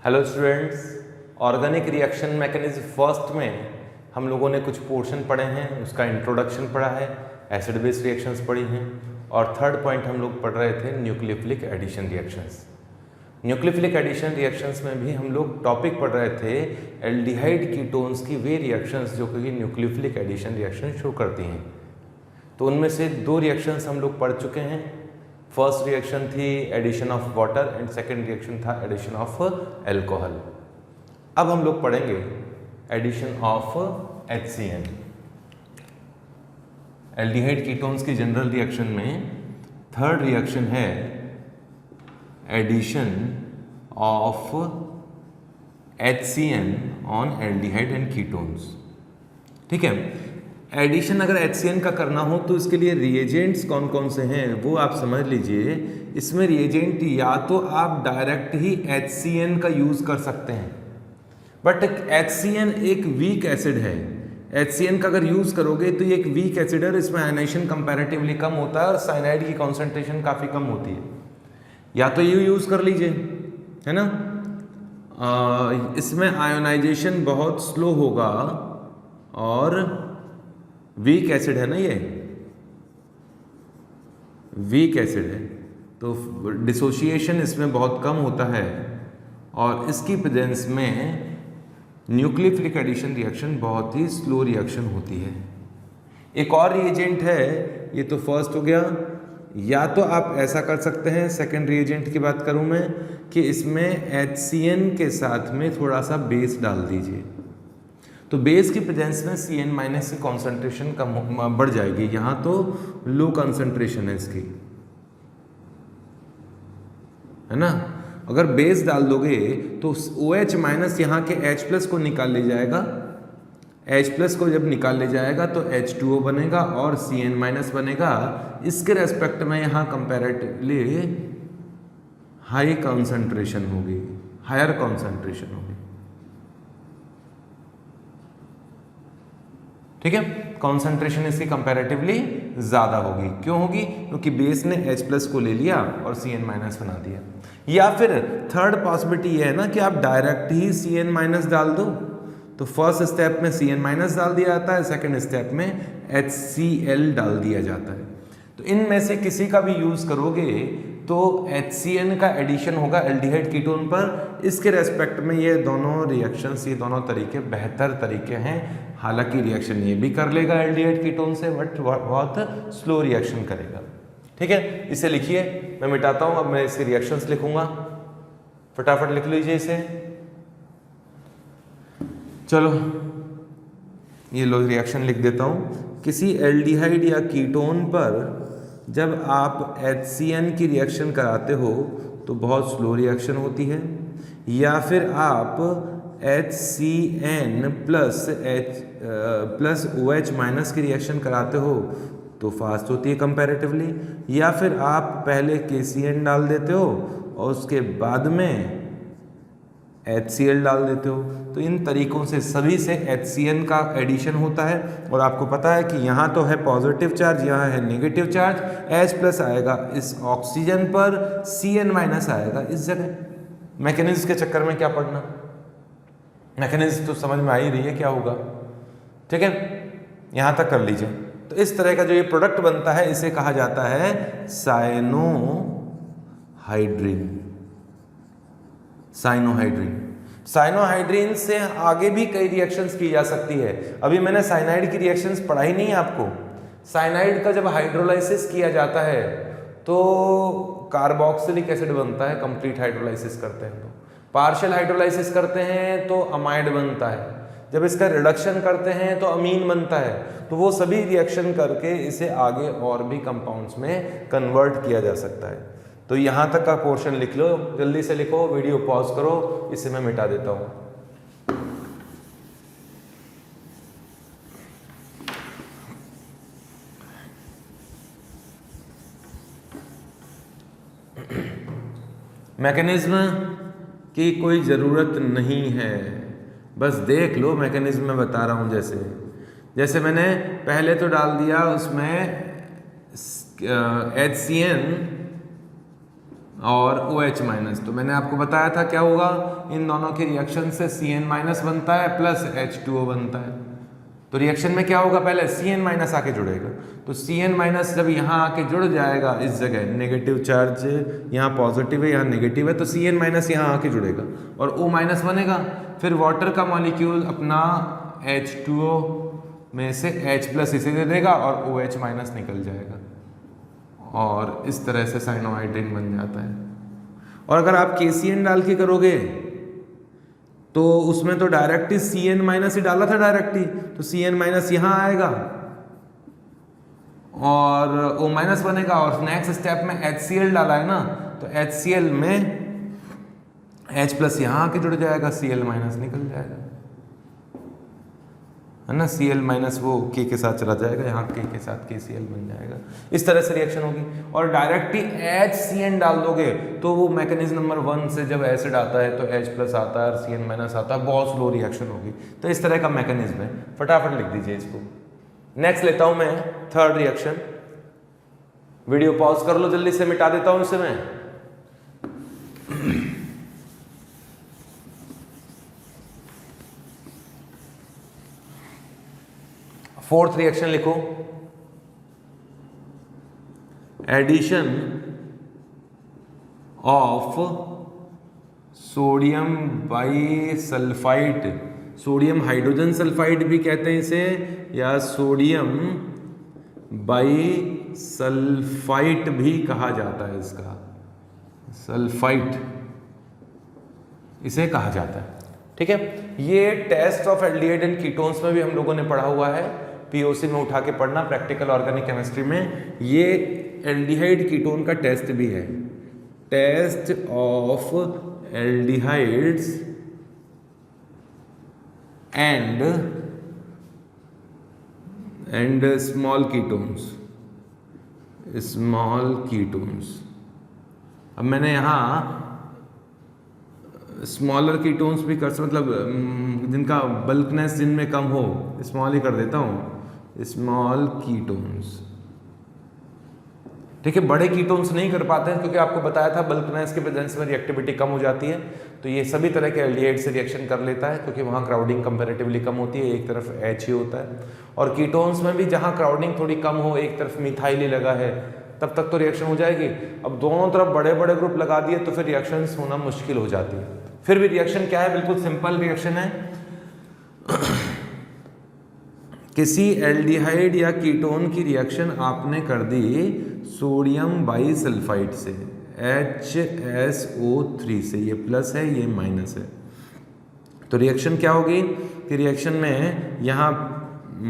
Hello students, organic reaction mechanism first में हम लोगों ने कुछ पोर्शन पढ़े हैं, उसका इंट्रोडक्शन पढ़ा है, एसिड बेस रिएक्शंस पढ़ी हैं और थर्ड पॉइंट हम लोग पढ़ रहे थे nucleophilic addition reactions. Nucleophilic addition reactions में भी हम लोग टॉपिक पढ़ रहे थे एल्डिहाइड कीटोन्स की वे रिएक्शंस जो कि न्यूक्लियोफिलिक एडिशन रिएक्शन शो करती हैं। तो उनमें से दो रिएक्शंस हम लोग पढ़ चुके हैं। फर्स्ट रिएक्शन थी addition of water and second reaction था एडिशन ऑफ एल्कोहल। अब हम लोग पढ़ेंगे addition of HCN। Aldehyde ketones की जनरल रिएक्शन में थर्ड रिएक्शन है addition of HCN on aldehyde and ketones. ठीक है, एडिशन अगर HCN का करना हो तो इसके लिए रिएजेंट्स कौन कौन से हैं वो आप समझ लीजिए। इसमें रिएजेंट या तो आप डायरेक्ट ही HCN का यूज कर सकते हैं, बट HCN एक वीक एसिड है। HCN का अगर यूज करोगे तो ये एक वीक एसिड है, इसमें आयनाइजेशन कंपैरेटिवली कम होता है और साइनाइड की कॉन्सेंट्रेशन काफ़ी कम होती है। या तो ये यूज कर लीजिए, है ना। इसमें आयोनाइजेशन बहुत स्लो होगा और वीक एसिड है ना, ये वीक एसिड है तो डिसोसिएशन इसमें बहुत कम होता है और इसकी प्रेजेंस में न्यूक्लियोफिलिक एडिशन रिएक्शन बहुत ही स्लो रिएक्शन होती है। एक और रिएजेंट है, ये तो फर्स्ट हो गया। या तो आप ऐसा कर सकते हैं, सेकंड रिएजेंट की बात करूं मैं, कि इसमें HCN के साथ में थोड़ा सा बेस डाल दीजिए तो बेस की प्रेजेंस में CN माइनस की कॉन्सेंट्रेशन कम बढ़ जाएगी। यहाँ तो लो कॉन्सेंट्रेशन है इसकी, है ना। अगर बेस डाल दोगे तो OH माइनस यहाँ के H प्लस को निकाल ले जाएगा। H प्लस को जब निकाल ले जाएगा तो H2O बनेगा और CN माइनस बनेगा। इसके रेस्पेक्ट में यहाँ कंपैरेटिवली हाई कॉन्सेंट्रेशन होगी, हायर कॉन्सेंट्रेशन होगी। ठीक है, कॉन्सेंट्रेशन इसकी कंपैरेटिवली ज़्यादा होगी। क्यों होगी? क्योंकि बेस ने H प्लस को ले लिया और CN माइनस बना दिया। या फिर थर्ड पॉसिबिलिटी ये है ना कि आप डायरेक्ट ही CN माइनस डाल दो। तो फर्स्ट स्टेप में CN माइनस डाल दिया जाता है, सेकंड स्टेप में HCl डाल दिया जाता है। तो इनमें से किसी का भी यूज़ करोगे तो HCN का एडिशन होगा एल्डिहाइड कीटोन पर। इसके रेस्पेक्ट में ये दोनों रिएक्शंस, ये दोनों तरीके बेहतर तरीके हैं। हालांकि रिएक्शन ये भी कर लेगा एल्डिहाइड कीटोन से, बट बहुत स्लो रिएक्शन करेगा। ठीक है, इसे लिखिए, मैं मिटाता हूँ। अब मैं इसके रिएक्शंस लिखूंगा, फटाफट लिख लीजिए इसे। चलो ये लो रिएक्शन लिख देता हूँ। किसी एल्डिहाइड या कीटोन पर जब आप HCN की रिएक्शन कराते हो तो बहुत स्लो रिएक्शन होती है, या फिर आप HCN प्लस OH माइनस की रिएक्शन कराते हो तो फास्ट होती है कंपैरेटिवली, या फिर आप पहले KCN डाल देते हो और उसके बाद में HCl डाल देते हो। तो इन तरीकों से सभी से HCN का एडिशन होता है। और आपको पता है कि यहाँ तो है पॉजिटिव चार्ज, यहाँ है नेगेटिव चार्ज। H प्लस आएगा इस ऑक्सीजन पर, CN माइनस आएगा इस जगह। मैकेनिज्म के चक्कर में क्या पढ़ना, मैकेनिज्म तो समझ में आ ही रही है क्या होगा। ठीक है, यहाँ तक कर लीजिए। तो इस तरह का जो ये प्रोडक्ट बनता है इसे कहा जाता है साइनोहाइड्रिन। साइनोहाइड्रिन से आगे भी कई रिएक्शंस की जा सकती है। अभी मैंने साइनाइड की रिएक्शंस पढ़ाई नहीं है आपको। साइनाइड का जब हाइड्रोलाइसिस किया जाता है तो कार्बोक्सिलिक एसिड बनता है, कंप्लीट हाइड्रोलाइसिस करते हैं तो। पार्शियल हाइड्रोलाइसिस करते हैं तो अमाइड बनता है। जब इसका रिडक्शन करते हैं तो अमीन बनता है। तो वो सभी रिएक्शन करके इसे आगे और भी कंपाउंड्स में कन्वर्ट किया जा सकता है। तो यहाँ तक का पोर्शन लिख लो, जल्दी से लिखो, वीडियो पॉज करो, इसे मैं मिटा देता हूँ। मैकेनिज्म की कोई ज़रूरत नहीं है, बस देख लो मैकेनिज्म में बता रहा हूँ। जैसे मैंने पहले तो डाल दिया उसमें HCN और OH माइनस। तो मैंने आपको बताया था क्या होगा, इन दोनों के रिएक्शन से Cn माइनस बनता है प्लस H2O बनता है। तो रिएक्शन में क्या होगा, पहले Cn माइनस आके जुड़ेगा, तो Cn माइनस जब यहाँ आके जुड़ जाएगा इस जगह, नेगेटिव चार्ज यहाँ पॉजिटिव है यहाँ नेगेटिव है, तो Cn माइनस यहाँ आके जुड़ेगा और O माइनस बनेगा। फिर वाटर का मॉलिक्यूल अपना H2O में से H प्लस इसे दे देगा और OH माइनस निकल जाएगा और इस तरह से साइनोहाइड्रिन बन जाता है। और अगर आप KCN डाल के करोगे तो उसमें तो डायरेक्ट ही Cn माइनस ही डाला था डायरेक्ट ही, तो Cn माइनस यहाँ आएगा और O माइनस बनेगा और नेक्स्ट स्टेप में HCl डाला है ना, तो HCl में H प्लस यहाँ आके जुड़ जाएगा, Cl माइनस निकल जाएगा, है ना। Cl माइनस वो K के साथ चला जाएगा, यहाँ K के साथ KCl बन जाएगा। इस तरह से रिएक्शन होगी। और डायरेक्ट ही HCN डाल दोगे तो वो मैकेनिज्म नंबर 1 से जब एसिड आता है तो H प्लस आता है और Cn माइनस आता है, बहुत स्लो रिएक्शन होगी। तो इस तरह का मैकेनिज्म है, फटाफट लिख दीजिए इसको। नेक्स्ट लेता हूं मैं थर्ड रिएक्शन। वीडियो पॉज कर लो, जल्दी से मिटा देता हूं इसे मैं। फोर्थ रिएक्शन लिखो, addition of sodium bisulphite, sodium hydrogen sulphide भी कहते हैं इसे, या सोडियम बाइसल्फाइट भी कहा जाता है, इसका सल्फाइट इसे कहा जाता है। ठीक है, ये test of aldehyde and ketones में भी हम लोगों ने पढ़ा हुआ है, पीओसी में उठा के पढ़ना, प्रैक्टिकल ऑर्गेनिक केमिस्ट्री में ये एल्डिहाइड कीटोन का टेस्ट भी है, test of aldehydes and small ketones. अब मैंने यहाँ स्मॉलर कीटोन्स भी कर, मतलब जिनका बल्कनेस जिनमें कम हो, स्मॉल ही कर देता हूँ, स्मॉल कीटोन्स। ठीक है, बड़े कीटोन्स नहीं कर पाते हैं क्योंकि आपको बताया था बल्कनेस के प्रेजेंस में रिएक्टिविटी कम हो जाती है। तो ये सभी तरह के एल्डिहाइड से रिएक्शन कर लेता है क्योंकि वहाँ क्राउडिंग कंपैरेटिवली कम होती है, एक तरफ H ही होता है। और कीटोन्स में भी जहाँ क्राउडिंग थोड़ी कम हो, एक तरफ मिथाइल ही लगा है, तब तक तो रिएक्शन हो जाएगी। अब दोनों तरफ बड़े बड़े ग्रुप लगा दिए तो फिर रिएक्शंस होना मुश्किल हो जाती है। फिर भी रिएक्शन क्या है, बिल्कुल सिंपल रिएक्शन है। किसी एल्डिहाइड या कीटोन की रिएक्शन आपने कर दी सोडियम बाइसल्फाइड से, HSO3 से, ये प्लस है ये माइनस है, तो रिएक्शन क्या होगी कि रिएक्शन में यहाँ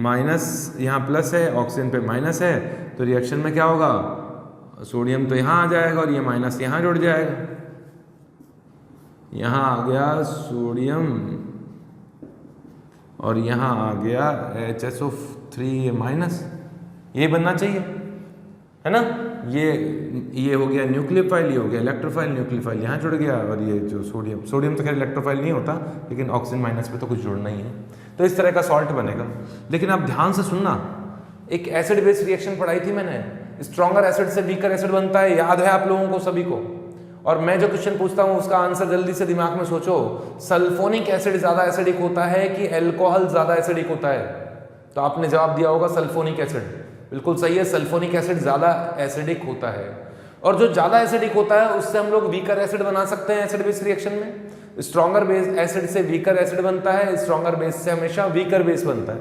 माइनस, यहाँ प्लस है, ऑक्सीजन पे माइनस है, तो रिएक्शन में क्या होगा, सोडियम तो यहाँ आ जाएगा और ये माइनस यहाँ जुड़ जाएगा, यहाँ आ गया सोडियम और यहाँ आ गया HSO3 माइनस, ये बनना चाहिए, है ना। ये हो गया न्यूक्लियोफाइल, ये हो गया इलेक्ट्रोफाइल, न्यूक्लियोफाइल यहाँ जुड़ गया और ये जो सोडियम तो खैर इलेक्ट्रोफाइल नहीं होता, लेकिन ऑक्सीजन माइनस पे तो कुछ जुड़ना ही है, तो इस तरह का सॉल्ट बनेगा। लेकिन आप ध्यान से सुनना, एक एसिड बेस रिएक्शन पढ़ाई थी मैंने, स्ट्रॉन्गर एसिड से वीकर एसिड बनता है, याद है आप लोगों को सभी को। और मैं जो क्वेश्चन पूछता हूँ उसका आंसर जल्दी से दिमाग में सोचो, सल्फोनिक एसिड ज्यादा एसिडिक होता है कि अल्कोहल ज्यादा एसिडिक होता है? तो आपने जवाब दिया होगा सल्फोनिक एसिड, बिल्कुल सही है, सल्फोनिक एसिड ज्यादा एसिडिक होता है। और जो ज्यादा एसिडिक होता है उससे हम लोग वीकर एसिड बना सकते हैं एसिड बेस रिएक्शन में। स्ट्रॉन्गर बेस एसिड से वीकर एसिड बनता है, स्ट्रॉन्गर बेस से हमेशा वीकर बेस बनता है।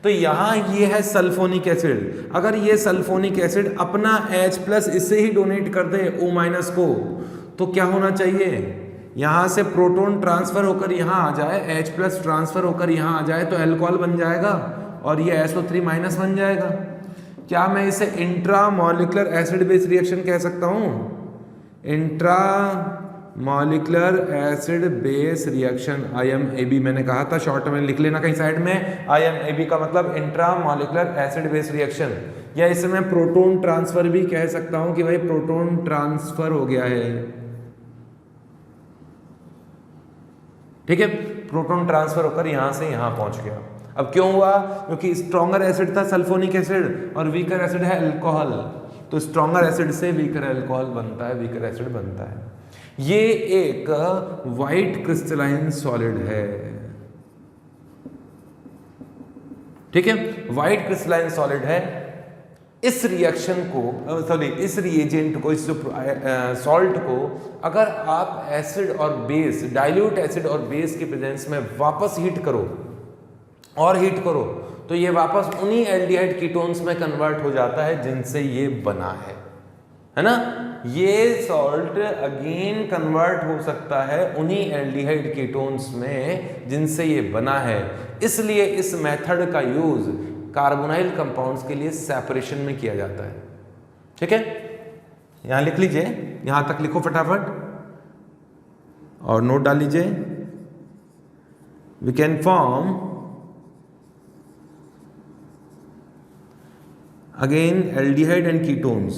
तो यहाँ ये है सल्फोनिक एसिड, अगर ये सल्फोनिक एसिड अपना H प्लस इससे ही डोनेट कर दे O माइनस को, तो क्या होना चाहिए, यहाँ से प्रोटॉन ट्रांसफर होकर यहाँ आ जाए, H प्लस ट्रांसफर होकर यहाँ आ जाए तो अल्कोहल बन जाएगा और ये SO3 माइनस बन जाएगा। क्या मैं इसे intra molecular acid base reaction कह सकता हूँ? Intra molecular acid base reaction, IMAB मैंने कहा था, शॉर्ट में लिख लेना कहीं साइड में, IMAB का मतलब intra molecular acid base reaction. या इसे मैं प्रोटॉन ट्रांसफर भी कह सकता हूं कि भाई प्रोटॉन ट्रांसफर हो गया है, ठीक है, प्रोटॉन ट्रांसफर होकर यहां से यहां पहुंच गया। अब क्यों हुआ? क्योंकि स्ट्रॉन्गर एसिड था सल्फोनिक एसिड और वीकर एसिड है अल्कोहल, तो स्ट्रॉन्गर एसिड से वीकर अल्कोहल बनता है, वीकर एसिड बनता है। ये एक वाइट क्रिस्टलाइन सॉलिड है, ठीक है, वाइट क्रिस्टलाइन सॉलिड है। इस रिएक्शन को सॉरी इस रिएजेंट को, इस सॉल्ट को अगर आप एसिड और बेस, डाइल्यूट एसिड और बेस के प्रेजेंस में वापस हीट करो और हीट करो तो ये वापस उन्हीं एल्डिहाइड कीटोन्स में कन्वर्ट हो जाता है जिनसे ये बना है ना। ये सॉल्ट अगेन कन्वर्ट हो सकता है उन्हीं एल्डिहाइड कीटोन्स में जिनसे ये बना है। इसलिए इस मेथड का यूज कार्बोनाइल कंपाउंड्स के लिए सेपरेशन में किया जाता है, ठीक है। यहां लिख लीजिए, यहां तक लिखो फटाफट और नोट डाल लीजिए। We can form again aldehyde and ketones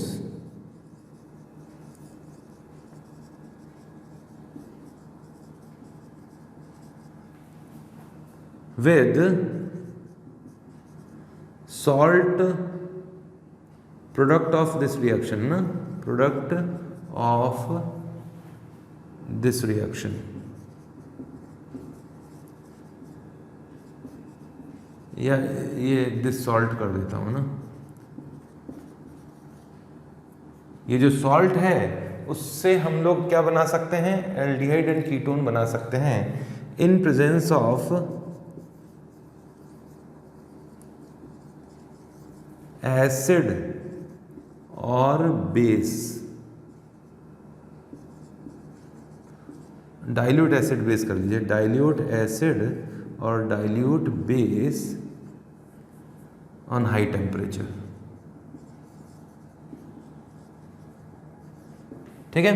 with salt product of this reaction, product of this reaction, या ये दिस सॉल्ट कर देता हूं ना, ये जो सॉल्ट है उससे हम लोग क्या बना सकते हैं, एल्डिहाइड एंड कीटोन बना सकते हैं इन प्रेजेंस ऑफ एसिड और बेस, डाइल्यूट एसिड बेस कर लीजिए, डाइल्यूट एसिड और dilute base on high temperature, ठीक है।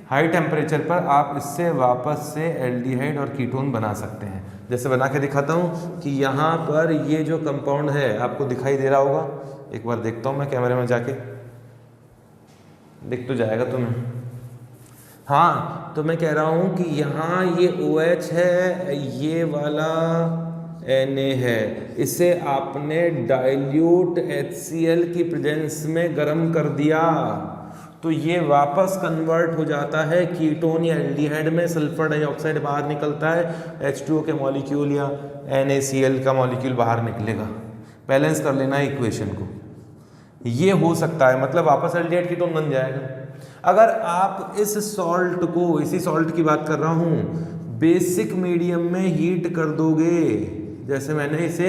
हाई टेम्परेचर पर आप इससे वापस से एल्डिहाइड और कीटोन बना सकते हैं। जैसे बना के दिखाता हूँ कि यहाँ पर ये जो कंपाउंड है आपको दिखाई दे रहा होगा, एक बार देखता हूँ मैं कैमरे में जाके, दिख तो जाएगा तुम्हें। हाँ, तो मैं कह रहा हूँ कि यहाँ ये OH है, ये वाला Na है, इसे आपने डाइल्यूट HCl की प्रेजेंस में गर्म कर दिया तो ये वापस कन्वर्ट हो जाता है कीटोन या एल्डिहाइड में, सल्फर डाइऑक्साइड बाहर निकलता है, H2O के मॉलिक्यूल या NaCl का मॉलिक्यूल बाहर निकलेगा। बैलेंस कर लेना है इक्वेशन को, ये हो सकता है, मतलब वापस एल्डिहाइड कीटोन बन जाएगा। अगर आप इस सॉल्ट को, इसी सॉल्ट की बात कर रहा हूँ, बेसिक मीडियम में हीट कर दोगे, जैसे मैंने इसे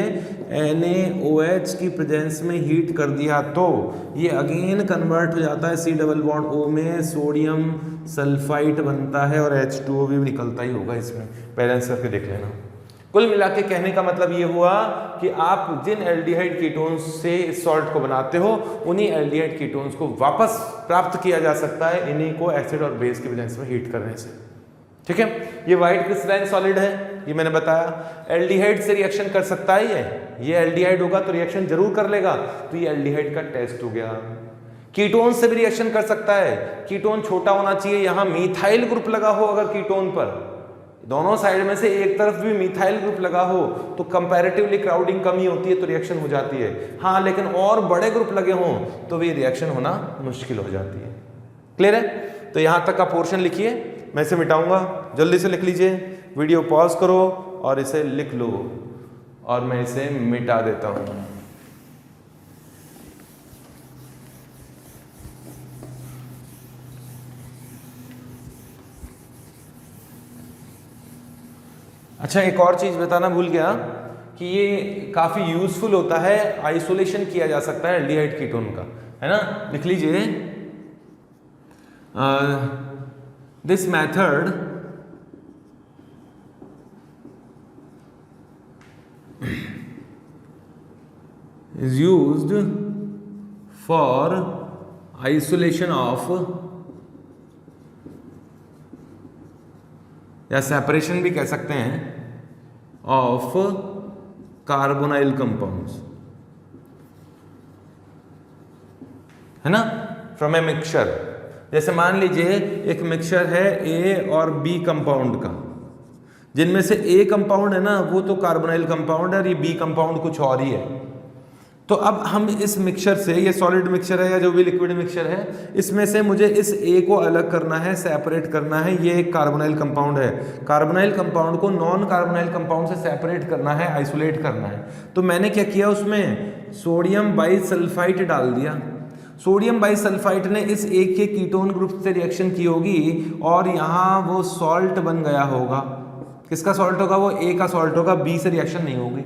NaOH की प्रेजेंस में हीट कर दिया तो ये अगेन कन्वर्ट हो जाता है C+O में, सोडियम सल्फाइड बनता है और H2O भी निकलता ही होगा इसमें, बैलेंस करके देख लेना। कुल मिला के कहने का मतलब ये हुआ कि आप जिन एल्डिहाइड कीटोन्स से इस सॉल्ट को बनाते हो उन्हीं एल्डिहाइड कीटोन्स को वापस प्राप्त किया जा सकता है इन्हीं को एसिड और बेस की प्रेजेंस में हीट करने से, ठीक है। ये वाइट क्रिस्टलाइन सॉलिड है, ये मैंने बताया। एल्डिहाइड से रिएक्शन कर सकता है ये एल्डिहाइड होगा तो रिएक्शन जरूर कर लेगा, तो ये एल्डिहाइड का टेस्ट हो गया। कीटोन से भी रिएक्शन कर सकता है, कीटोन छोटा होना चाहिए, यहां मिथाइल ग्रुप लगा हो अगर कीटोन पर, दोनों साइड में से एक तरफ भी मिथाइल ग्रुप लगा हो तो कंपैरेटिवली क्राउडिंग कमी होती है तो रिएक्शन हो जाती है। हाँ, लेकिन और बड़े ग्रुप लगे हों तो भी रिएक्शन होना मुश्किल हो जाती है। क्लियर है? तो यहां तक का पोर्शन लिखिए, मैं इसे मिटाऊंगा, जल्दी से लिख लीजिए, वीडियो पॉज करो और इसे लिख लो और मैं इसे मिटा देता हूं। अच्छा, एक और चीज बताना भूल गया कि ये काफी यूजफुल होता है, आइसोलेशन किया जा सकता है एल्डिहाइड कीटोन का, है ना। लिख लीजिए, this method is used for isolation of या सेपरेशन भी कह सकते हैं ऑफ कार्बोनाइल कंपाउंड्स, है ना, फ्रॉम ए मिक्सचर। जैसे मान लीजिए एक मिक्सचर है ए और बी कंपाउंड का, जिनमें से ए कंपाउंड है ना वो तो कार्बोनाइल कंपाउंड है और ये बी कंपाउंड कुछ और ही है। तो अब हम इस मिक्सचर से, ये सॉलिड मिक्सचर है या जो भी लिक्विड मिक्सचर है, इसमें से मुझे इस ए को अलग करना है, सेपरेट करना है। ये एक कार्बोनाइल कंपाउंड है, कार्बोनाइल कंपाउंड को नॉन कार्बोनाइल कंपाउंड से सेपरेट करना है, आइसोलेट करना है। तो मैंने क्या किया, उसमें सोडियम बाइसल्फाइड डाल दिया। सोडियम बाइसल्फाइड ने इस ए के कीटोन ग्रुप से रिएक्शन की होगी और यहाँ वो सॉल्ट बन गया होगा। किसका सॉल्ट होगा? वो ए का सॉल्ट होगा, बी से रिएक्शन नहीं होगी।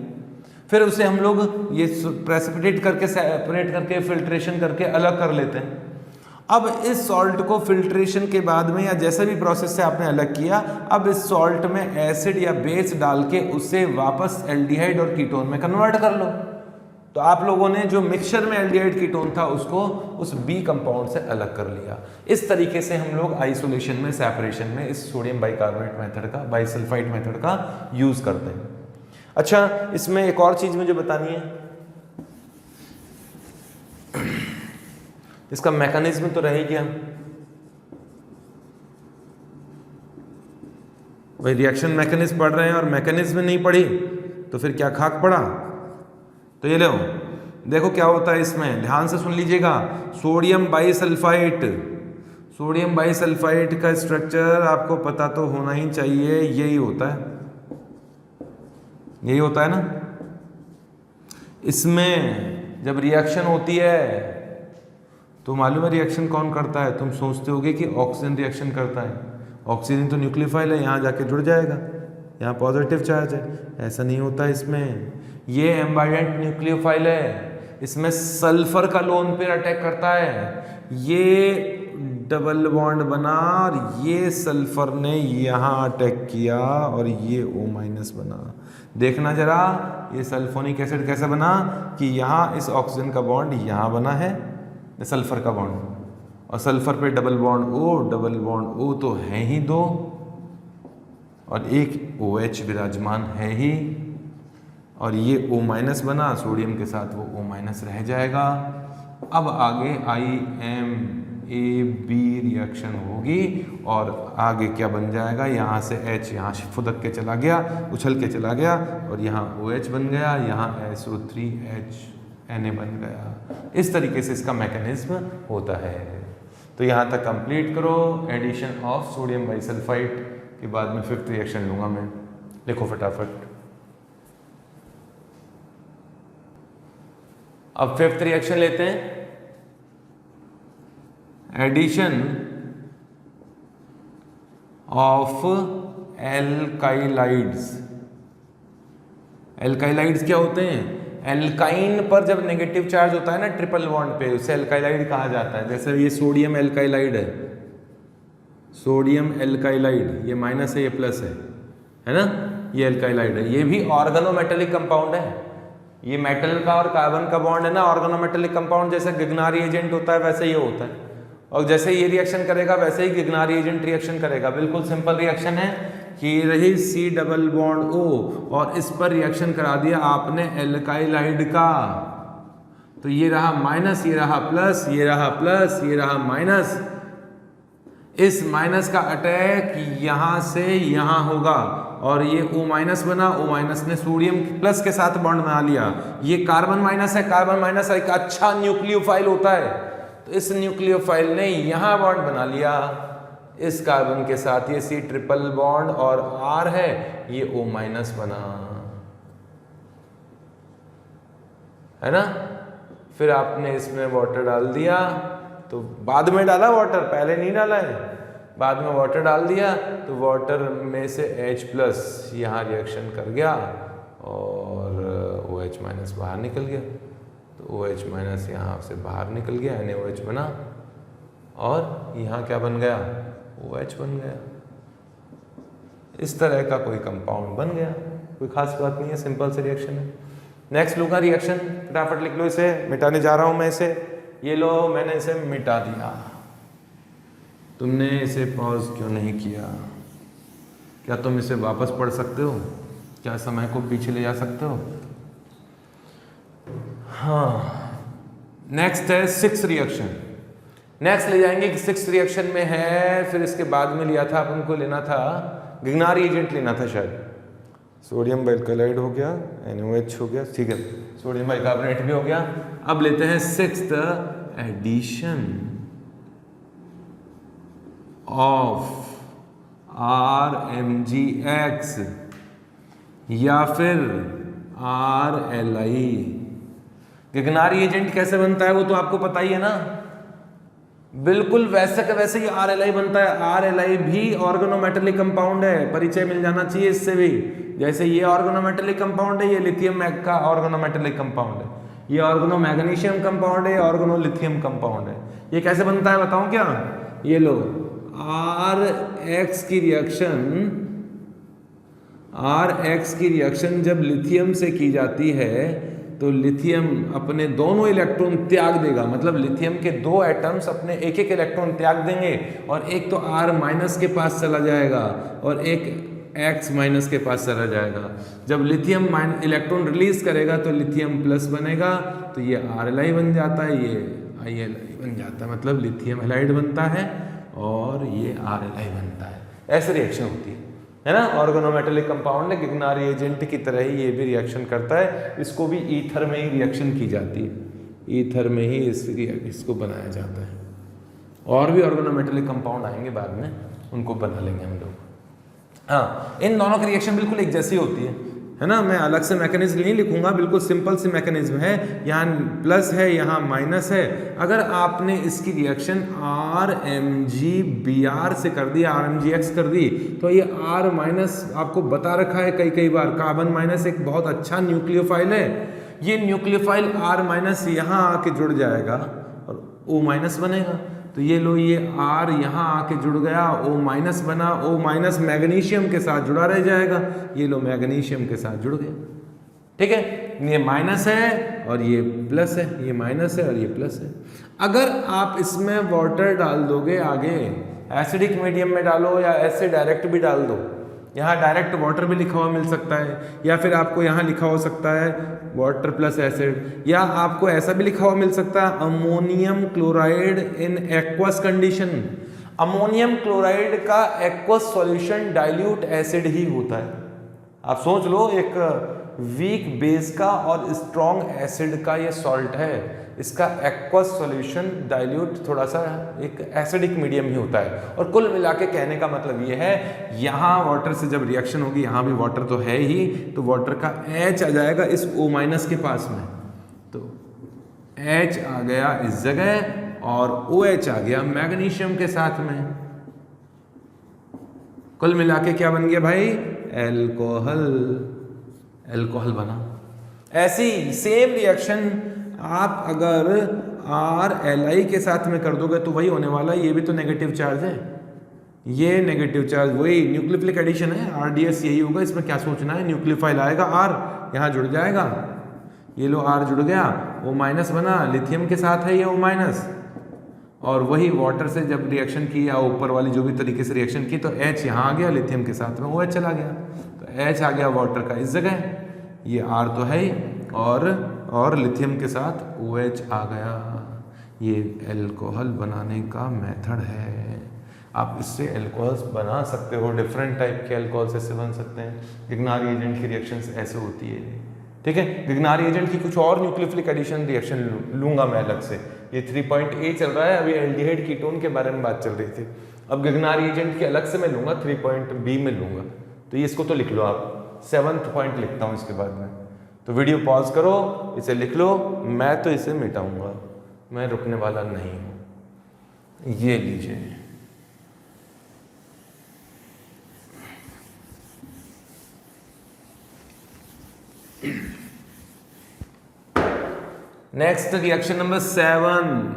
फिर उसे हम लोग ये प्रेसिपिटेट करके, सेपरेट करके, फिल्ट्रेशन करके अलग कर लेते हैं। अब इस सॉल्ट को फिल्ट्रेशन के बाद में या जैसे भी प्रोसेस से आपने अलग किया, अब इस सॉल्ट में एसिड या बेस डाल के उसे वापस एल्डिहाइड और कीटोन में कन्वर्ट कर लो। तो आप लोगों ने जो मिक्सचर में एल्डिहाइड कीटोन था उसको उस बी कंपाउंड से अलग कर लिया। इस तरीके से हम लोग आइसोलेशन में, सेपरेशन में इस सोडियम बाइकार्बोनेट मेथड का, बाइसल्फाइड मेथड का यूज करते हैं। अच्छा, इसमें एक और चीज मुझे बतानी है, इसका मैकेनिज्म तो रह गया भाई, रिएक्शन मैकेनिज्म पढ़ रहे हैं और मैकेनिज्म नहीं पढ़ी तो फिर क्या खाक पड़ा। तो ये लो, देखो क्या होता है इसमें, ध्यान से सुन लीजिएगा। सोडियम बाइसल्फाइड, सोडियम बाइसल्फाइड का स्ट्रक्चर आपको पता तो होना ही चाहिए, यही होता है, यही होता है ना। इसमें जब रिएक्शन होती है तो मालूम है रिएक्शन कौन करता है? तुम सोचते होगे कि ऑक्सीजन रिएक्शन करता है, ऑक्सीजन तो न्यूक्लियोफाइल है, यहाँ जाके जुड़ जाएगा, यहाँ पॉजिटिव चार्ज है। ऐसा नहीं होता इसमें, ये एम्बाइडेंट न्यूक्लियोफाइल है, इसमें सल्फर का लोन पेयर अटैक करता है, ये डबल बॉन्ड बना और ये सल्फर ने यहाँ अटैक किया और ये O- बना। देखना जरा, ये सल्फोनिक एसिड कैसे बना कि यहाँ इस ऑक्सीजन का बॉन्ड यहाँ बना है, सल्फर का बॉन्ड, और सल्फर पे double bond O, double bond O तो है ही दो, और एक OH विराजमान है ही, और ये O- बना, सोडियम के साथ वो O- रह जाएगा। अब आगे IMAB रिएक्शन होगी और आगे क्या बन जाएगा, यहाँ से H यहाँ फुदक के चला गया, उछल के चला गया, और यहाँ OH बन गया, यहाँ SO3H Na बन गया। इस तरीके से इसका मैकेनिज्म होता है। तो यहाँ तक कंप्लीट करो। एडिशन ऑफ सोडियम बाइसल्फाइड के बाद में 5th रिएक्शन लूँगा मैं, लिखो फटाफट। अब 5th रिएक्शन लेते हैं, एडिशन ऑफ एल्काइलाइड्स। एल्काइलाइड्स क्या होते हैं? एल्काइन पर जब नेगेटिव चार्ज होता है ना ट्रिपल बॉन्ड पे, उसे एल्काइलाइड कहा जाता है। जैसे ये सोडियम एल्काइलाइड है, सोडियम एल्काइलाइड, ये माइनस है, ये प्लस है ना, ये एल्काइलाइड है। ये भी ऑर्गेनोमेटेलिक कंपाउंड है, ये मेटल का और कार्बन का बॉन्ड है ना, ऑर्गेनोमेटेलिक कंपाउंड। जैसे गिगनारी एजेंट होता है वैसे ये होता है, और जैसे ये रिएक्शन करेगा वैसे ही गिगनारी एजेंट रिएक्शन करेगा। बिल्कुल सिंपल रिएक्शन है कि रही C डबल बॉन्ड O और इस पर रिएक्शन करा दिया आपने एल्काइलाइड का, तो ये रहा माइनस, ये रहा प्लस, ये रहा प्लस, ये रहा माइनस। इस माइनस का अटैक यहाँ से यहाँ होगा और ये O- बना, O- ने सोडियम प्लस के साथ बॉन्ड बना लिया। ये कार्बन माइनस है, कार्बन माइनस एक अच्छा न्यूक्लियोफाइल होता है, तो इस न्यूक्लियोफाइल ने यहाँ बॉन्ड बना लिया इस कार्बन के साथ, ये C ट्रिपल बॉन्ड और R है, ये O- बना, है ना। फिर आपने इसमें वाटर डाल दिया, तो बाद में डाला वाटर, पहले नहीं डाला है, बाद में वाटर डाल दिया, तो वाटर में से H+ यहाँ रिएक्शन कर गया और OH- बाहर निकल गया, तो OH- यहाँ से बाहर निकल गया, NaOH बना, और यहाँ क्या बन गया, OH बन गया। इस तरह का कोई कंपाउंड बन गया, कोई खास बात नहीं है, सिंपल से रिएक्शन है। नेक्स्ट लूँगा रिएक्शन, फटाफट लिख लो, इसे मिटाने जा रहा हूँ मैं इसे। ये लो, मैंने इसे मिटा दिया। तुमने इसे पॉज क्यों नहीं किया? क्या तुम इसे वापस पढ़ सकते हो? क्या समय को पीछे ले जा सकते हो? हाँ, नेक्स्ट है 6th रिएक्शन। नेक्स्ट ले जाएंगे कि 6th रिएक्शन में है, फिर इसके बाद में लिया था अपन को, लेना था गिगनारी एजेंट लेना था शायद। सोडियम बाइकार्बोनेट हो गया, NaOH हो गया, ठीक है, सोडियम बाइकार्बोनेट भी हो गया। अब लेते हैं सिक्स्थ एडिशन ऑफ RMgX या फिर RLI। गिगनारी एजेंट कैसे बनता है वो तो आपको पता ही है ना, बिल्कुल वैसे का वैसे ही RLI बनता है। RLI भी ऑर्गेनोमेटेलिक कंपाउंड है, परिचय मिल जाना चाहिए इससे भी। जैसे ये ऑर्गेनोमेटेलिक कंपाउंड है, ये लिथियम मैग का ऑर्गेनोमेटेलिक कंपाउंड है, ये ऑर्गेनो मैग्नीशियम कंपाउंड है, ऑर्गेनो लिथियम कंपाउंड है। ये कैसे बनता है बताऊं क्या? ये लो, RX की रिएक्शन जब लिथियम से की जाती है तो लिथियम अपने दोनों इलेक्ट्रॉन त्याग देगा, मतलब लिथियम के दो एटम्स अपने एक एक इलेक्ट्रॉन त्याग देंगे, और एक तो R- के पास चला जाएगा और एक X- के पास चला जाएगा। जब लिथियम इलेक्ट्रॉन रिलीज करेगा तो लिथियम प्लस बनेगा, तो ये RLI बन जाता है, ये ILI बन जाता है, मतलब लिथियम हैलाइड बनता है और ये RLI बनता है। ऐसे रिएक्शन होती है ना। ऑर्गेनोमेटेलिक कंपाउंड है, गिगनारी एजेंट की तरह ही ये भी रिएक्शन करता है। इसको भी ईथर में ही रिएक्शन की जाती है, ईथर में ही इसको बनाया जाता है। और भी ऑर्गेनोमेटेलिक कंपाउंड आएंगे बाद में, उनको बना लेंगे हम लोग। हाँ, इन दोनों की रिएक्शन बिल्कुल एक जैसी होती है ना। मैं अलग से मैकेनिज्म नहीं लिखूंगा, बिल्कुल सिंपल सी मैकेनिज्म है। यहाँ प्लस है, यहाँ माइनस है। अगर आपने इसकी रिएक्शन RMgBr से कर दी, RMgX कर दी, तो ये R- आपको बता रखा है कई बार, कार्बन माइनस एक बहुत अच्छा न्यूक्लियोफाइल है। ये न्यूक्लियोफाइल R- यहाँ आके जुड़ जाएगा और O- बनेगा। तो ये लो, ये R यहाँ आके जुड़ गया, O- बना, O- मैग्नीशियम के साथ जुड़ा रह जाएगा। ये लो, मैग्नीशियम के साथ जुड़ गया, ठीक है। ये माइनस है और ये प्लस है, ये माइनस है और ये प्लस है। अगर आप इसमें वाटर डाल दोगे आगे, एसिडिक मीडियम में डालो या ऐसे डायरेक्ट भी डाल दो, यहाँ डायरेक्ट वाटर भी लिखा हुआ मिल सकता है, या फिर आपको यहाँ लिखा हो सकता है वाटर प्लस एसिड, या आपको ऐसा भी लिखा हुआ मिल सकता है ammonium chloride in aqueous condition. Ammonium chloride का एक्वस सॉल्यूशन डाइल्यूट एसिड ही होता है। आप सोच लो, एक वीक बेस का और स्ट्रॉन्ग एसिड का ये सॉल्ट है, इसका एक्वस सॉल्यूशन डाइल्यूट थोड़ा सा एक एसिडिक मीडियम ही होता है। और कुल मिला के कहने का मतलब ये है, यहाँ वाटर से जब रिएक्शन होगी, यहाँ भी वाटर तो है ही, तो वाटर का H आ जाएगा इस O- के पास में, तो H आ गया इस जगह और OH आ गया मैग्नीशियम के साथ में। कुल मिला के क्या बन गया भाई? एल्कोहल बना। ऐसी सेम रिएक्शन आप अगर RLI के साथ में कर दोगे तो वही होने वाला है। ये भी तो नेगेटिव चार्ज है, ये नेगेटिव चार्ज, वही न्यूक्लियोफिलिक एडिशन है, RDS यही होगा। इसमें क्या सोचना है, न्यूक्लियोफाइल आएगा, R यहाँ जुड़ जाएगा, ये लो R जुड़ गया, O- बना, लिथियम के साथ है ये O-, और वही वाटर से जब रिएक्शन की या ऊपर वाली जो भी तरीके से रिएक्शन की, तो H यहाँ आ गया, लिथियम के साथ में OH चला गया, तो H आ गया वाटर का इस जगह, ये R तो है ही, और लिथियम के साथ OH आ गया। ये एल्कोहल बनाने का मेथड है। आप इससे एल्कोहल्स बना सकते हो, डिफरेंट टाइप के एल्कोहल्स ऐसे बन सकते हैं। गिगनारी एजेंट की रिएक्शंस ऐसे होती है, ठीक है। गिगनारी एजेंट की कुछ और न्यूक्लियोफिलिक एडिशन रिएक्शन लूंगा मैं अलग से। ये 3.A चल रहा है, अभी एल्डिहाइड कीटोन के बारे में बात चल रही थी। अब गिगनारी एजेंट की अलग से मैं लूंगा, 3.B में लूंगा। तो ये इसको तो लिख लो आप, 7th पॉइंट लिखता हूँ इसके बाद में। तो वीडियो पॉज करो, इसे लिख लो, मैं तो इसे मिटाऊंगा, मैं रुकने वाला नहीं हूं। ये लीजिए, next reaction number 7,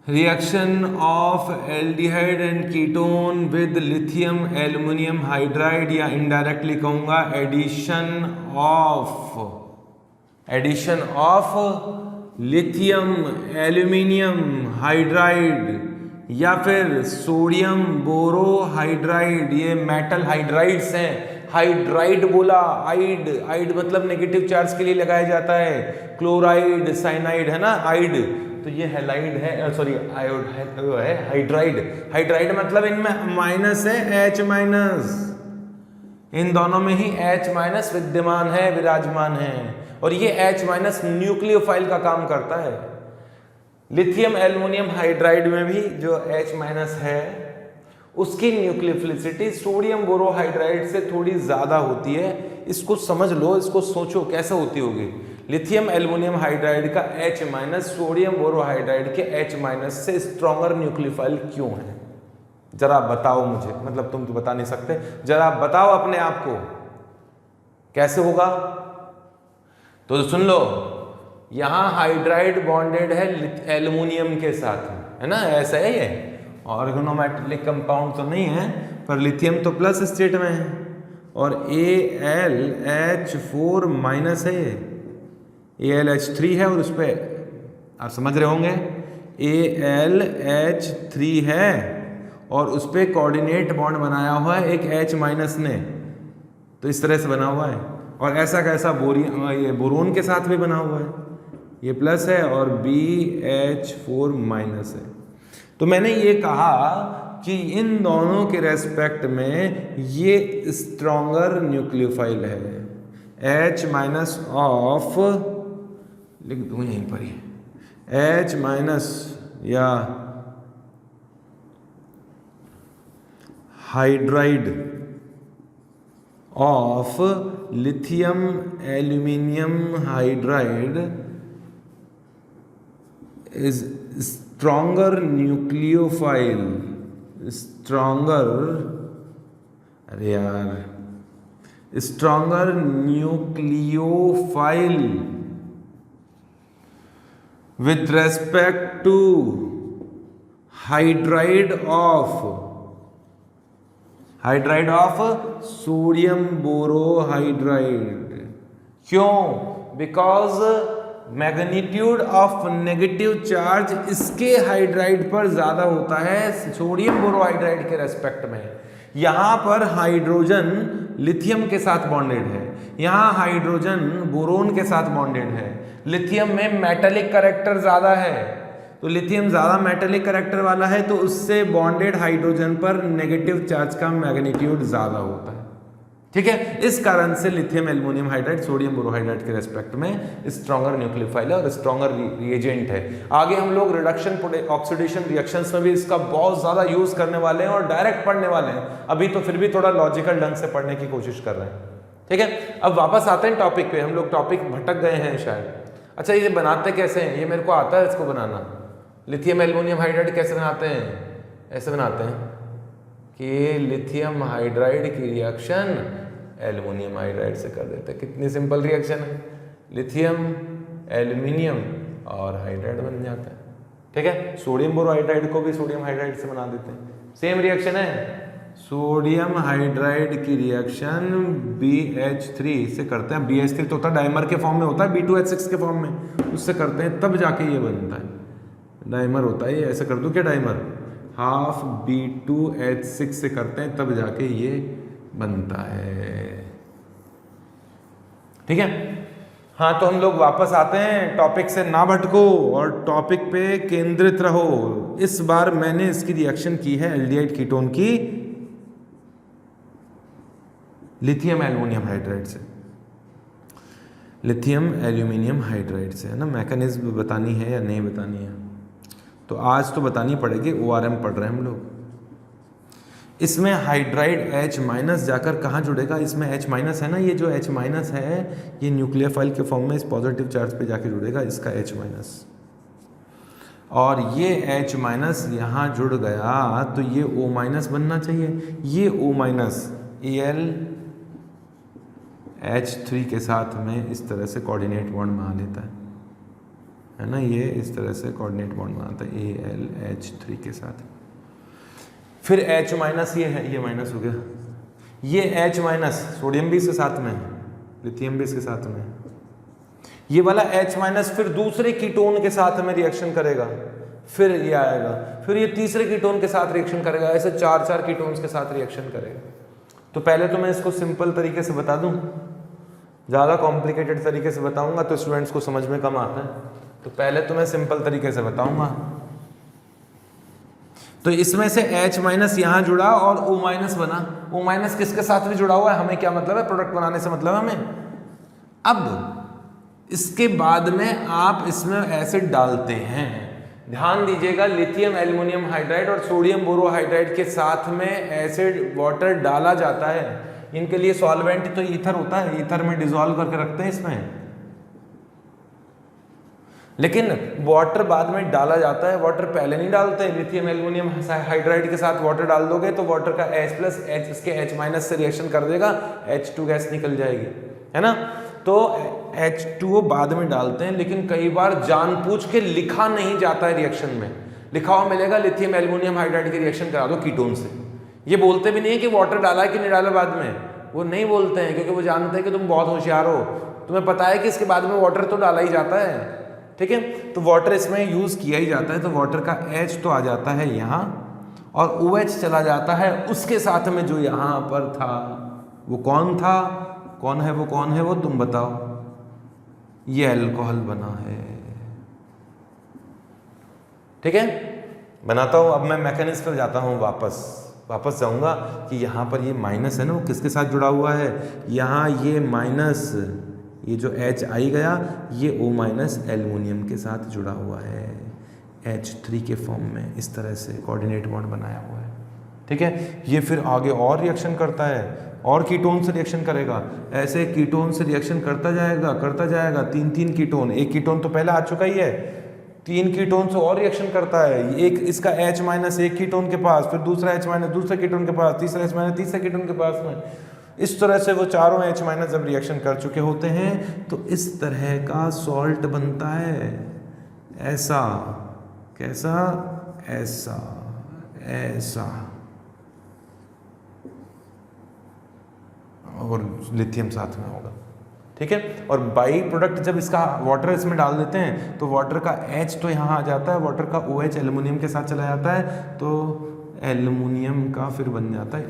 reaction of aldehyde and ketone with lithium aluminium hydride, या इनडायरेक्टली कहूंगा addition of lithium aluminium hydride या फिर सोडियम बोरोहाइड्राइड। ये मेटल हाइड्राइड्स हैं। हाइड्राइड बोला, आइड मतलब नेगेटिव चार्ज के लिए लगाया जाता है। क्लोराइड, साइनाइड है ना, आइड, तो ये हैलाइड है, सॉरी आयोड है हाइड्राइड। हाइड्राइड मतलब इनमें माइनस है, H-। इन दोनों में ही H माइनस विद्यमान है, विराजमान है, और ये H माइनस न्यूक्लियोफाइल का काम करता है। लिथियम एल्युमिनियम हाइड्राइड में भी जो H माइनस है उसकी न्यूक्लियोफिलिसिटी सोडियम बोरोहाइड्राइड से थोड़ी ज्यादा होती है। इसको समझ लो, इसको सोचो कैसे होती होगी। लिथियम एल्युमिनियम हाइड्राइड का H माइनस सोडियम बोरोहाइड्राइड के H माइनस से स्ट्रॉन्गर न्यूक्लियोफाइल क्यों है? जरा बताओ मुझे, मतलब तुम तो बता नहीं सकते, जरा बताओ अपने आप को कैसे होगा। तो सुन लो, यहां हाइड्राइड बॉन्डेड है एल्युमिनियम के साथ, है ना, ऐसा है ये। ऑर्गेनोमेटेलिक कंपाउंड तो नहीं है, पर लिथियम तो प्लस स्टेट में है, और AlH4 माइनस है, AlH3 है, और उस पर आप समझ रहे होंगे AlH3 है, और उस पर कोऑर्डिनेट बॉन्ड बनाया हुआ है एक H माइनस ने, तो इस तरह से बना हुआ है। और ऐसा कैसा ये बोरोन के साथ भी बना हुआ है, ये प्लस है और BH4 माइनस है। तो मैंने ये कहा कि इन दोनों के रेस्पेक्ट में ये स्ट्रॉन्गर न्यूक्लियोफाइल है। H माइनस ऑफ, लिख दूँ यहीं पर ही, H माइनस या hydride of lithium aluminium hydride is stronger nucleophile, stronger, अरे यार, stronger nucleophile with respect to hydride of sodium borohydride। क्यों? Because magnitude of negative charge इसके हाइड्राइड पर ज्यादा होता है सोडियम बोरोहाइड्राइड के रेस्पेक्ट में। यहां पर हाइड्रोजन लिथियम के साथ बॉन्डेड है, यहां हाइड्रोजन बोरोन के साथ बॉन्डेड है। लिथियम में मेटेलिक कैरेक्टर ज्यादा है, तो लिथियम ज्यादा मेटेलिक कैरेक्टर वाला है, तो उससे बॉन्डेड हाइड्रोजन पर नेगेटिव चार्ज का मैग्नीट्यूड ज्यादा होता है। ठीक है, इस कारण से lithium aluminium hydride sodium borohydride के रेस्पेक्ट में स्ट्रॉन्गर न्यूक्लियोफाइल है और स्ट्रॉन्गर रिएजेंट है। आगे हम लोग रिडक्शन ऑक्सीडेशन रिएक्शंस में भी इसका बहुत ज्यादा यूज करने वाले हैं और डायरेक्ट पढ़ने वाले हैं। अभी तो फिर भी थोड़ा लॉजिकल ढंग से पढ़ने की कोशिश कर रहे हैं। ठीक है, अब वापस आते हैं टॉपिक पे। हम लोग टॉपिक भटक गए हैं शायद। अच्छा, ये बनाते कैसे हैं? ये मेरे को आता है इसको बनाना। लिथियम एल्युमिनियम हाइड्राइड कैसे बनाते हैं? ऐसे बनाते हैं कि लिथियम हाइड्राइड की रिएक्शन एल्युमिनियम हाइड्राइड से कर देते हैं। कितनी सिंपल रिएक्शन है, लिथियम एल्युमिनियम और हाइड्राइड बन जाता है। ठीक है, सोडियम बोरोहाइड्राइड को भी सोडियम हाइड्राइड से बना देते हैं, सेम रिएक्शन है। सोडियम हाइड्राइड की रिएक्शन BH3 से करते हैं। BH3 तो होता है डाइमर के फॉर्म में होता है, B2H6 के फॉर्म में, उससे करते हैं तब जाके ये बनता है। डाइमर होता है ये, ऐसे कर दूं क्या, डाइमर हाफ B2H6 से करते हैं तब जाके ये बनता है। ठीक है, हाँ, तो हम लोग वापस आते हैं, टॉपिक से ना भटको और टॉपिक पे केंद्रित रहो। इस बार मैंने इसकी रिएक्शन की है एल्डिहाइड कीटोन की लिथियम एल्युमिनियम हाइड्राइड से, लिथियम एल्यूमिनियम हाइड्राइड से, है ना। मैकेनिज्म बतानी है या नहीं बतानी है? तो आज तो बतानी पड़ेगी, ORM पढ़ रहे हैं हम लोग। इसमें हाइड्राइड H माइनस जाकर कहाँ जुड़ेगा? इसमें H माइनस है ना, ये जो H माइनस है ये न्यूक्लियोफाइल के फॉर्म में इस पॉजिटिव चार्ज पे जाके जुड़ेगा, इसका H माइनस, और ये H माइनस यहाँ जुड़ गया तो ये O माइनस बनना चाहिए। ये O माइनस AlH3 के साथ में इस तरह से कोऑर्डिनेट बॉन्ड बना लेता है ना, ये इस तरह से कोऑर्डिनेट बॉन्ड बनाता है AlH3 के साथ। फिर H माइनस ये है, ये माइनस हो गया, ये H माइनस सोडियम भी इसके साथ में, लिथियम भी इसके साथ में, ये वाला H माइनस फिर दूसरे कीटोन के साथ में रिएक्शन करेगा, फिर ये आएगा, फिर ये तीसरे कीटोन के साथ रिएक्शन करेगा, ऐसे 4 कीटोन्स के साथ रिएक्शन करेगा। तो पहले तो मैं इसको सिंपल तरीके से बता दूं, ज़्यादा कॉम्प्लिकेटेड तरीके से बताऊंगा तो स्टूडेंट्स को समझ में कम आता है, तो पहले तो मैं सिंपल तरीके से बताऊंगा। तो इसमें से H माइनस यहाँ जुड़ा और O माइनस बना। O माइनस किसके साथ भी जुड़ा हुआ है, हमें क्या मतलब है, प्रोडक्ट बनाने से मतलब है हमें। अब इसके बाद में आप इसमें एसिड डालते हैं, ध्यान दीजिएगा, लिथियम एल्युमिनियम हाइड्राइड और सोडियम बोरोहाइड्राइड के साथ में एसिड वाटर डाला जाता है। इनके लिए सॉल्वेंट तो ईथर होता है, ईथर में डिसॉल्व करके रखते हैं इसमें, लेकिन वाटर बाद में डाला जाता है। वाटर पहले नहीं डालते हैं, लिथियम एल्युमिनियम हाइड्राइड के साथ वाटर डाल दोगे तो वाटर का H प्लस H इसके H माइनस से रिएक्शन कर देगा, H2 गैस निकल जाएगी, है ना। तो H2O बाद में डालते हैं, लेकिन कई बार जानबूझ के लिखा नहीं जाता है रिएक्शन में, लिखा हुआ मिलेगा लिथियम एल्युमिनियम हाइड्राइड की रिएक्शन करा दो कीटोन से। ये बोलते भी नहीं है कि वाटर डाला है कि नहीं डाला बाद में, वो नहीं बोलते हैं क्योंकि वो जानते हैं कि तुम बहुत होशियार हो, तुम्हें पता है कि इसके बाद में वाटर तो डाला ही जाता है, ठीक है। तो वाटर इसमें यूज किया ही जाता है, तो वाटर का H तो आ जाता है यहाँ और OH चला जाता है उसके साथ में जो यहाँ पर था। वो कौन था, कौन है वो, कौन है वो, तुम बताओ। ये अल्कोहल बना है, ठीक है। बनाता हूं, अब मैं मैकेनिज्म पर जाता हूं, वापस जाऊंगा कि यहाँ पर ये माइनस है ना, वो किसके साथ जुड़ा हुआ है, यहाँ ये माइनस, ये जो H आई गया, ये O माइनस एल्युमिनियम के साथ जुड़ा हुआ है H3 के फॉर्म में, इस तरह से कोऑर्डिनेट बॉन्ड बनाया हुआ है, ठीक है। ये फिर आगे और रिएक्शन करता है और कीटोन से रिएक्शन करेगा, ऐसे कीटोन से रिएक्शन करता जाएगा, तीन कीटोन, एक कीटोन तो पहले आ चुका ही है, 3 कीटोन से और रिएक्शन करता है। एक इसका H माइनस एक कीटोन के पास, फिर दूसरा H माइनस दूसरे कीटोन के पास, तीसरा H माइनस तीसरे कीटोन के पास में। इस तरह से वो चारों H माइनस जब रिएक्शन कर चुके होते हैं तो इस तरह का सॉल्ट बनता है, ऐसा, कैसा, ऐसा, ऐसा, और लिथियम साथ में होगा, ठीक है। और बाई प्रोडक्ट जब इसका वाटर इसमें डाल देते हैं तो वाटर का H तो यहाँ आ जाता है, वाटर का OH एल्युमिनियम के साथ चला जाता है, तो एल्युमिनियम का फिर बन जाता है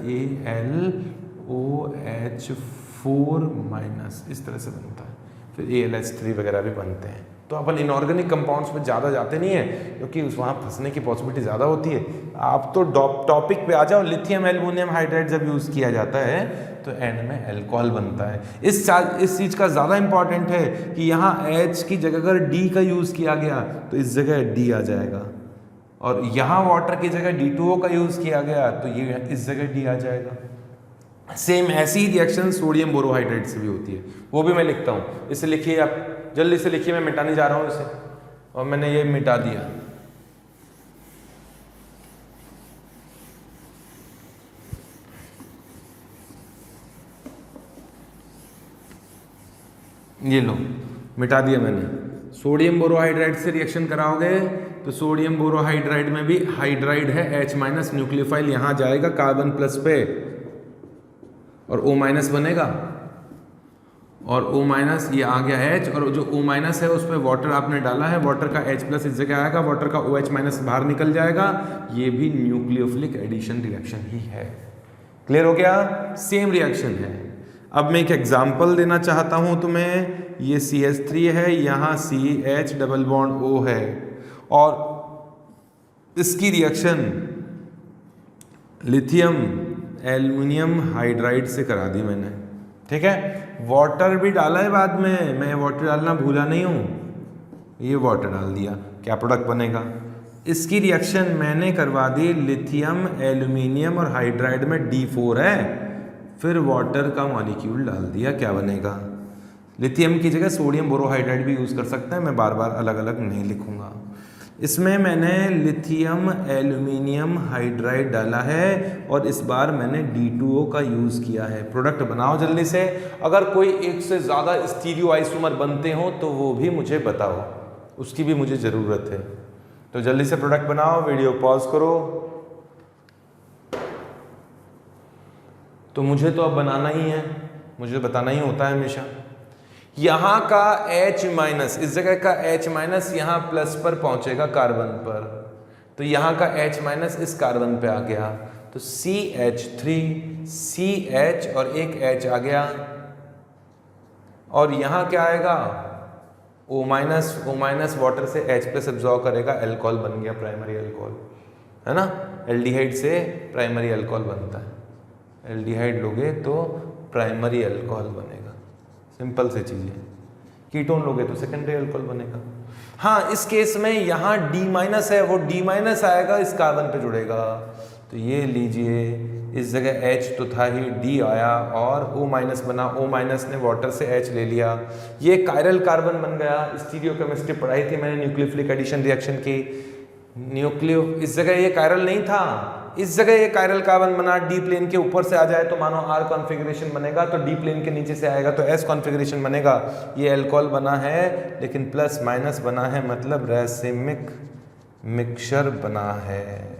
AlOH4 माइनस, इस तरह से बनता है। फिर AlH3 वगैरह भी बनते हैं। तो अपन इनऑर्गेनिक कंपाउंड्स में ज़्यादा जाते नहीं है क्योंकि वहाँ फंसने की पॉसिबिलिटी ज़्यादा होती है। आप तो टॉपिक पे आ जाओ, लिथियम एल्युमिनियम हाइड्राइड जब यूज़ किया जाता है तो एंड में अल्कोहल बनता है। इस चीज़ का ज़्यादा इंपॉर्टेंट है कि यहाँ H की जगह अगर D का यूज़ किया गया तो इस जगह D आ जाएगा, और यहाँ वाटर की जगह D2O का यूज़ किया गया तो ये इस जगह D आ जाएगा। सेम ऐसी ही रिएक्शन सोडियम बोरोहाइड्राइड से भी होती है, वो भी मैं लिखता हूँ। इसे लिखिए आप, जल्दी से लिखिए, मैं मिटाने जा रहा हूँ इसे, और मैंने ये मिटा दिया। ये लो, मिटा दिया मैंने। सोडियम बोरोहाइड्राइड से रिएक्शन कराओगे तो सोडियम बोरोहाइड्राइड में भी हाइड्राइड है, H माइनस न्यूक्लियोफाइल यहाँ जाएगा कार्बन प्लस पे और O माइनस बनेगा, और O माइनस ये आ गया H, और जो O माइनस है उस पर वाटर आपने डाला है, वाटर का H प्लस इस जगह आएगा, वाटर का OH माइनस बाहर निकल जाएगा। ये भी न्यूक्लियोफिलिक एडिशन रिएक्शन ही है। क्लियर हो गया? सेम रिएक्शन है। अब मैं एक एग्जाम्पल देना चाहता हूँ तुम्हें। ये CH3 है, यहाँ CH डबल बॉन्ड O है, और इसकी रिएक्शन लिथियम एल्युमिनियम हाइड्राइड से करा दी मैंने, ठीक है। वाटर भी डाला है बाद में, मैं वाटर डालना भूला नहीं हूँ, ये वाटर डाल दिया। क्या प्रोडक्ट बनेगा? इसकी रिएक्शन मैंने करवा दी लिथियम एल्युमिनियम और हाइड्राइड में D4 है, फिर वाटर का मॉलिक्यूल डाल दिया। क्या बनेगा? लिथियम की जगह सोडियम बोरोहाइड्राइड भी यूज़ कर सकते हैं, मैं बार बार अलग अलग नहीं लिखूंगा। इसमें मैंने लिथियम एल्युमिनियम हाइड्राइड डाला है और इस बार मैंने D2O का यूज़ किया है। प्रोडक्ट बनाओ जल्दी से। अगर कोई एक से ज़्यादा स्टीरियो आइसोमर बनते हो तो वो भी मुझे बताओ, उसकी भी मुझे ज़रूरत है। तो जल्दी से प्रोडक्ट बनाओ, वीडियो पॉज करो। तो मुझे तो अब बनाना ही है, मुझे बताना ही होता है हमेशा। यहाँ का H माइनस, इस जगह का H माइनस यहाँ प्लस पर पहुँचेगा कार्बन पर, तो यहाँ का H माइनस इस कार्बन पे आ गया, तो CH3 CH और एक H आ गया, और यहाँ क्या आएगा? O माइनस वाटर से H प्लस एब्जॉर्ब करेगा, अल्कोहल बन गया, प्राइमरी अल्कोहल, है ना। एल्डिहाइड से प्राइमरी अल्कोहल बनता है। एल्डिहाइड लोगे तो प्राइमरी अल्कोहल बनेगा, सिंपल सी चीज़ है। कीटोन लोगे तो सेकेंडरी अल्कोहल बनेगा। हाँ, इस केस में यहाँ D- है, वो D- आएगा, इस कार्बन पे जुड़ेगा। तो ये लीजिए, इस जगह H तो था ही, D आया और O- बना, O- ने वाटर से H ले लिया, ये कायरल कार्बन बन गया। स्टीरियोकेमिस्ट्री पढ़ाई थी मैंने, न्यूक्लियोफिलिक एडिशन रिएक्शन की। इस जगह ये कायरल नहीं था, इस जगह ये कायरल कार्बन बना। डी प्लेन के ऊपर से आ जाए तो मानो आर कॉन्फ़िगरेशन बनेगा, तो डी प्लेन के नीचे से आएगा तो एस कॉन्फ़िगरेशन बनेगा। ये अल्कोहल बना है लेकिन प्लस माइनस बना है, मतलब रैसिमिक मिक्सचर बना है।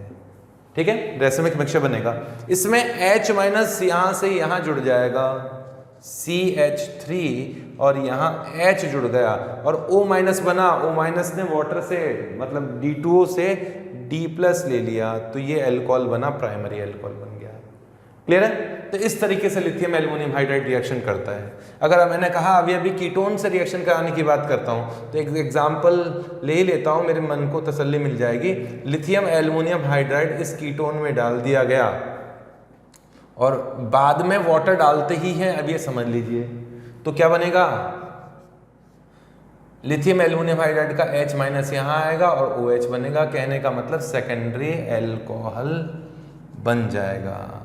ठीक है, रैसिमिक मिक्सचर बनेगा। इसमें H- यहाँ से यहाँ जुड़ जाएगा, CH3, और यहाँ H जुड़ गया और O- बना। O- ने वाटर से मतलब D2O से D+ ले लिया, तो ये अल्कोहल बना, प्राइमरी अल्कोहल बन गया। क्लियर है? तो इस तरीके से लिथियम एल्युमिनियम हाइड्राइड रिएक्शन करता है। अगर मैंने कहा अभी कीटोन से रिएक्शन कराने की बात करता हूँ तो एक एग्जांपल ले ही लेता हूँ, मेरे मन को तसल्ली मिल जाएगी। लिथियम एल्युमिनियम हाइड्राइड इस कीटोन में डाल दिया गया और बाद में वाटर डालते ही हैं, अब ये समझ लीजिए, तो क्या बनेगा? लिथियम एल्युमिनियम हाइड्राइड का H- यहाँ आएगा और OH बनेगा। कहने का मतलब सेकेंडरी अल्कोहल बन जाएगा।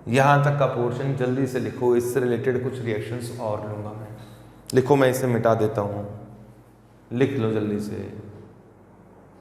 यहाँ तक का पोर्शन जल्दी से लिखो, इससे रिलेटेड कुछ रिएक्शंस और लूँगा मैं। लिखो, मैं इसे मिटा देता हूँ, लिख लो जल्दी से।